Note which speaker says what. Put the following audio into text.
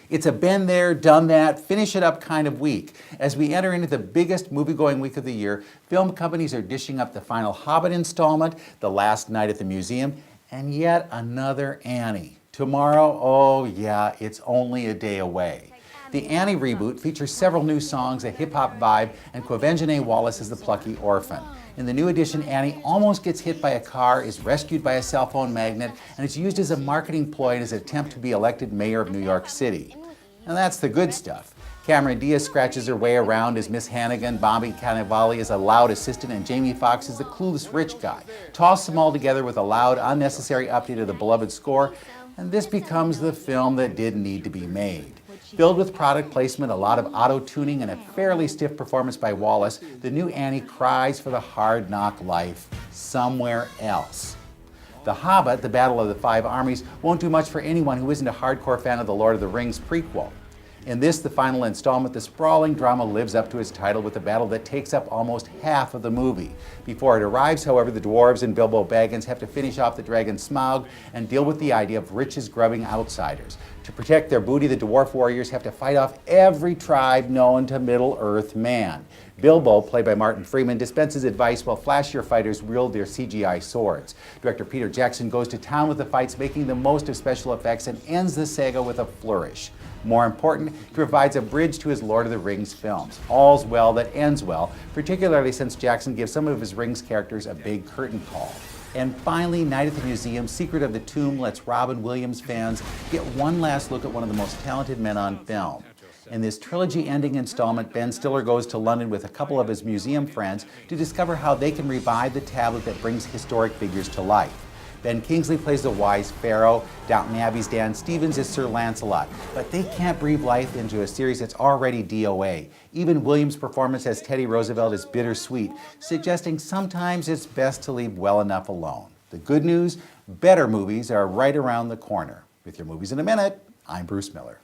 Speaker 1: It's a been there, done that, finish it up kind of week. As we enter into the biggest movie-going week of the year, film companies are dishing up the final Hobbit installment, The Last Night at the Museum, and yet another Annie. Tomorrow, oh yeah, it's only a day away. The Annie reboot features several new songs, a hip-hop vibe, and Quvenzhané Wallis as the plucky orphan. In the new edition, Annie almost gets hit by a car, is rescued by a cell phone magnet, and is used as a marketing ploy in his attempt to be elected mayor of New York City. And that's the good stuff. Cameron Diaz scratches her way around as Miss Hannigan, Bobby Cannavale is a loud assistant, and Jamie Foxx is the clueless rich guy. Toss them all together with a loud, unnecessary update of the beloved score, and this becomes the film that didn't need to be made. Filled with product placement, a lot of auto-tuning, and a fairly stiff performance by Wallace, the new Annie cries for the hard-knock life somewhere else. The Hobbit, the Battle of the Five Armies, won't do much for anyone who isn't a hardcore fan of the Lord of the Rings prequel. In this, the final installment, the sprawling drama lives up to its title with a battle that takes up almost half of the movie. Before it arrives, however, the dwarves and Bilbo Baggins have to finish off the dragon Smaug and deal with the idea of riches-grubbing outsiders. To protect their booty, the dwarf warriors have to fight off every tribe known to Middle-earth man. Bilbo, played by Martin Freeman, dispenses advice while flashier fighters wield their CGI swords. Director Peter Jackson goes to town with the fights, making the most of special effects, and ends the saga with a flourish. More important, he provides a bridge to his Lord of the Rings films. All's well that ends well, particularly since Jackson gives some of his Rings characters a big curtain call. And finally, Night at the Museum, Secret of the Tomb lets Robin Williams fans get one last look at one of the most talented men on film. In this trilogy-ending installment, Ben Stiller goes to London with a couple of his museum friends to discover how they can revive the tablet that brings historic figures to life. Ben Kingsley plays the wise pharaoh, Downton Abbey's Dan Stevens is Sir Lancelot, but they can't breathe life into a series that's already DOA. Even Williams' performance as Teddy Roosevelt is bittersweet, suggesting sometimes it's best to leave well enough alone. The good news, better movies are right around the corner. With your Movies in a Minute, I'm Bruce Miller.